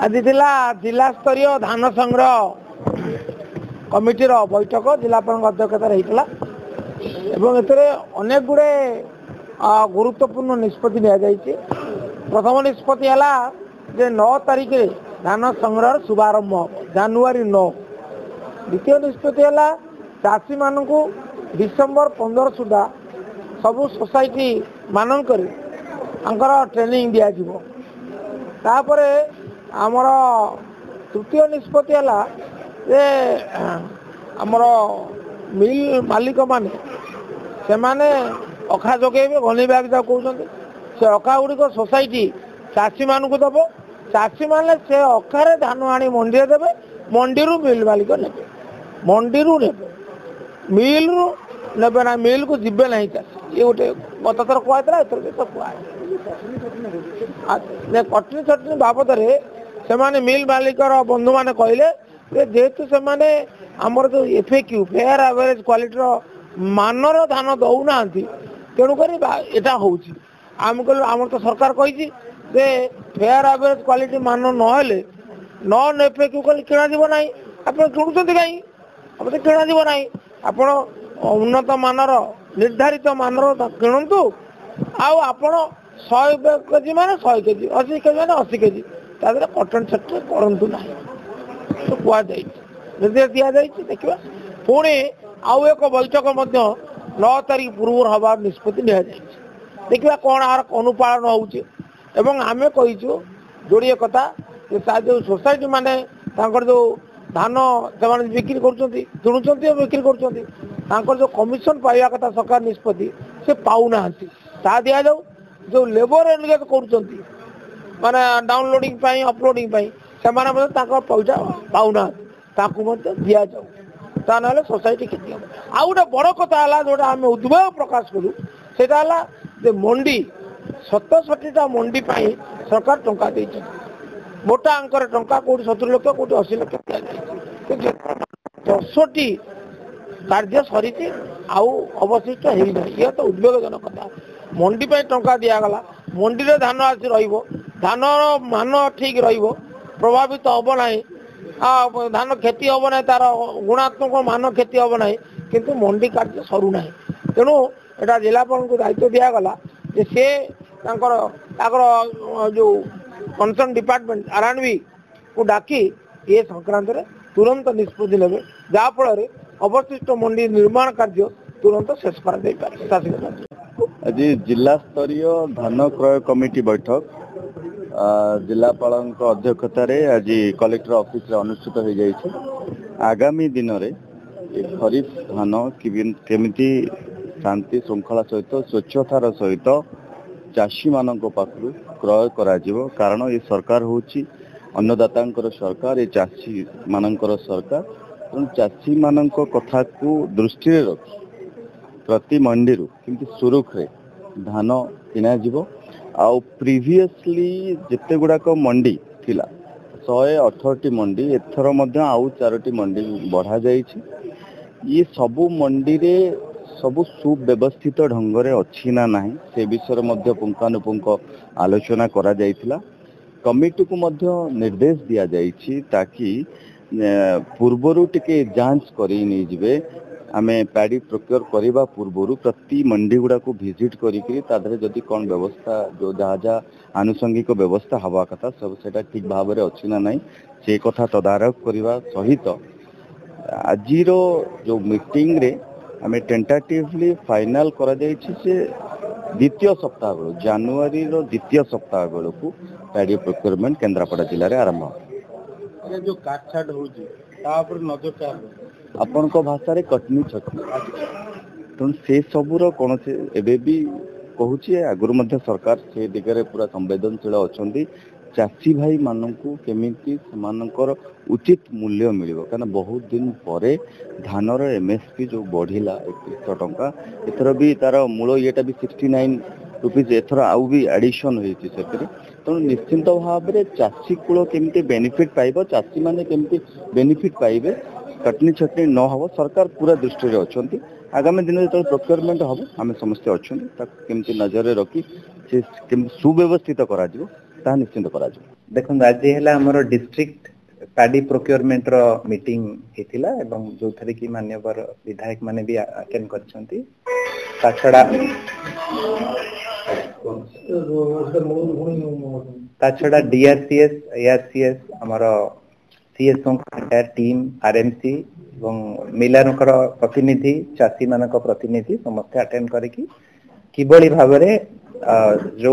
आज जिला स्तरीय धान संग्रह कमिटीर बैठक जिलापाल अध्यक्षतार होता अनेक गुड़े गुरुत्वपूर्ण निष्पत्ति नि प्रथम निष्पत्ति है जे 9 तारिख धान संग्रह शुभारंभ जानुरी 9। द्वितीय निष्पत्ति है चाषी मान डिसेम्बर 15 सुधा सबू सोसाइटी मानक ट्रेनिंग दिज्व तापर आमर तृतीय निष्पत्ति है आमर मिल मालिक माने से माने अखा जगेबे घनी बैग जा कहते से अखा गुड़िक सोसाइटी चाषी मान को दब चाषी मैंने से अखारे धान आनी मंडी देवे मंडी मिल मालिक ने मंडी ने मिल ने ना मिल को जीवे ना चाषी ये गोटे गत थर कहला एथर तो कह कटनी चटनी बाबद से माने मिल मालिकर बंधु मैंने कहले जेहेतु से माने आमर जो एफएक्यू फेयर एवरेज क्वालिटी मानर धान दौना तेणुक यहाँ हूँ आम आम तो सरकार कही फेयर एवरेज क्वालिटी मान नहेले नन एफएक्यू कल किणा ना आप किणुंट कहीं आप तो किणा ना आप उन्नत मानर निर्धारित मानर किणु आपण 100 केजी मान 100 केजी 80 केजी मान 80 केजी तादर कटन छटनी करूँ ना तो कहुई निर्देश दि जाए देखा पुणी आउ एक बैठक 9 तारिख पूर्व हबार निष्पत्ति नि देखा कौन आर अनुपालन होम कहीचु जोड़े कथा जो सोसाइटी माने जो धान से बिक्री कर बिक्री कर जो कमिशन पाइबा कथा सरकार निष्पत्ति से पाऊना ता दि जाऊ जो लेबर एनगेज कर माने डाउनलोडिंग अपलोडिंग से पैसा पाऊना दि जाऊ ता ना सोसाइटी क्षति हम आउ गोटे बड़ कथा है जोटा आम उद्वेग प्रकाश करूँ से मंडी 67टा मंडी सरकार टंका दे मोटा अंकर टंका कौट 70 लाख कौट 80 लाख दि 10टी कार्य सरी अवशिष्ट होना यह तो उद्वेगजनक कथा मंडी टंका दिगला मंडी में धान आसी धान मान ठीक प्रभावित हम ना धान क्षति हम ना तार गुणात्मक मान क्षति हम ना किंतु मंडी कार्य सरुना तेणु यहाँ जिलापाल को दायित्व दिगला सी जो कंसर्न डिपार्टमेंट आरएनबी को डाकी ये संक्रांत तुरंत निष्पत्ति ने जहाँफल अवशिष्ट मंडी निर्माण कार्य तुरंत शेष कर आज जिला स्तरीय धान क्रय कमिटी बैठक जिलापाल अध्यक्षतार आज कलेक्टर ऑफिस अनुष्ठित हो जाए आगामी दिन में खरीफ धान केमिति शांति श्रृंखला सहित स्वच्छतार सहित चाषी मान पाखु क्रय करा कारण ये सरकार हूँ अन्नदाता सरकार ये चाषी मानकर सरकार तेणु चाषी मान कथा को दृष्टि रखी प्रति मंडी किंतु सुरुखुरे धान किणाजिव आउ प्रीवियसली जिते गुड़ाक मंडी थिला 118टी मंडी एथर मध्य आउ 4टी मंडी बढ़ा जाइछि ये सबु मंडी रे सबु सुव्यवस्थित ढंग से अच्छी ना नहीं से विषय मध्य पुंखानुपुंख आलोचना करा जाइथिला कमिटी को मध्य निर्देश दिया जाइछि ताकि पूर्वरु टिके जांच करी नै जिवे आमे पैडी प्रोक्योर करबा पूर्वरु प्रति मंडी गुडा को विजिट करिकरी तादरे जदि कोन व्यवस्था जो जहाँ आनुषंगिक व्यवस्था हवा कथा सब सेटा ठीक भाव में अच्छी ना नहीं से कथा तदारख करबा सहित आजिरो जो मीटिंग रे आमे टेंटेटिवली फाइनल करा जाइछि से द्वितीय सप्ताह बेलू जानुआरी रो द्वितीय सप्ताह बेलू को पैडी प्रोक्योरमेंट केन्द्रापड़ा जिले में आरंभ जो काटछाट होउछि ता पर नजर चाह आपण को भाषा रे कटनी छटनी तेणु से सबूर कौन से एबे भी कहूँ आगुरी मध्य सरकार से दिगरे पूरा संवेदनशील अच्छा चाषी भाई मानू केमिति सेमानकर उचित मूल्य मिलिबो कारण बहुत दिन पर धानर एमएसपी जो बढ़िला 3100 टंका एथर भी तार मूल येटा भी 69 रुपीज एथर आउ भी एडिशन होती से तेणु निश्चिंत भाव में चाषी कूल केमिति बेनिफिट पाइबो चाषी माने केमिति बेनिफिट पाइबे कटनी छटनी न हो सरकार पूरा दृष्टि रे अछंती आगामी दिन जो प्रोक्योरमेंट हम आम समस्ते अच्छा केमती नजर रखी सुव्यवस्थित करा ताहा निश्चिंत करा जाय। देखो आज है आमर डिस्ट्रिक्ट पैडी प्रोक्योरमेंट रो मीटिंग हेतिला एवं जो थरे की मान्यवर विधायक माने भी अटेंड करछंती ताछड़ा डीआरसीएस एआरसीएस हमारा सीएसओ का टीम आरएमसी एवं मिलानकर प्रतिनिधि चाषी मानक प्रतिनिधि समस्त अटेंड करिकी किबळी भाबरे जो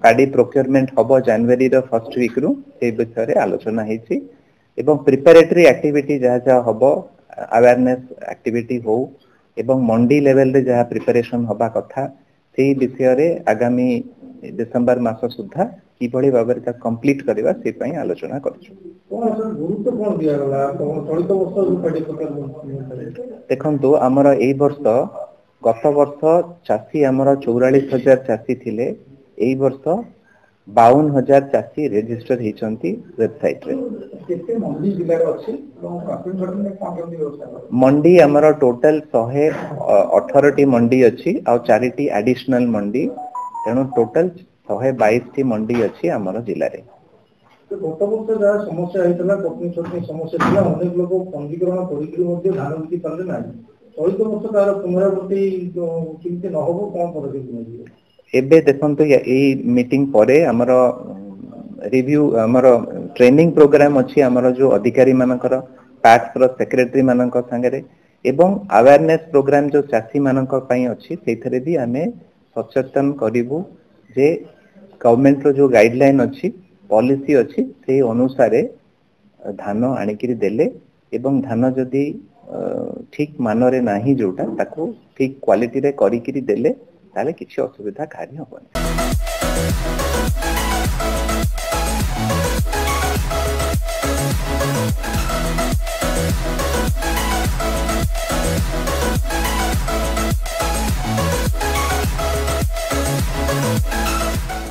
पैडी प्रोक्योरमेंट हबो जनवरी रो फर्स्ट वीक रु ए विषय रे आलोचना हेछि एवं प्रिपरेटरी एक्टिविटी जहा जहा हबो अवेयरनेस एक्टिविटी हो एवं मंडी लेवल रे जहा प्रिपरेशन हबा कथा सेही विषय रे आगामी डिसेंबर मास सुद्धा किबळी भाबरे ता कंप्लीट करबा से पई आलोचना करछु। कोन सर गुरुत्व कोन दिया गला चलित वर्ष जो पैडी प्रोक्योरमेंट देखंतु हमर एई वर्ष गत वर्ष चाषी आमर 44,000 चाषी थिले एई वर्ष 52,000 चाषी रजिस्टर हेचंती वेबसाइट रे। केते मंडी जिल्ला रे अछि अपन घटन में कोन कोन व्यवस्था मंडी आमर टोटल 118 टी मंडी अछि आ 4 टी एडिशनल मंडी तेणु टोटल 122 टी मंडी अछि आमर जिल्ला रे। तो गत वर्ष जहा समस्या हेतला कटनी छटनी समस्या थिला अनेक लोक पंजीकरण करिकरी मध्ये धान बिकि पाले नाही चलित वर्ष तार पुनरावृत्ति किंते न होबो कोन पदक्षेप नै एबे देखंतु ए मीटिंग परे हमर रिव्यू हमर ट्रेनिंग प्रोग्राम अछि हमर जो अधिकारी मानकर पैक्स रो सेक्रेटरी मानकर संगे एवं अवेयरनेस प्रोग्राम जो चाषी मानकर पई अछि सेथरे भी हमें सचेतन करिवु जे गवर्नमेंट रो जो गाइडलाइन अछि पॉलिसी अछि से अनुसार धान आनिकरी देले एवं धान जदि ठीक मानरे नाही जोटा ताको ठीक क्वालिटी रे करिकरी देले ताले किछि असुविधा कार्य होबनी।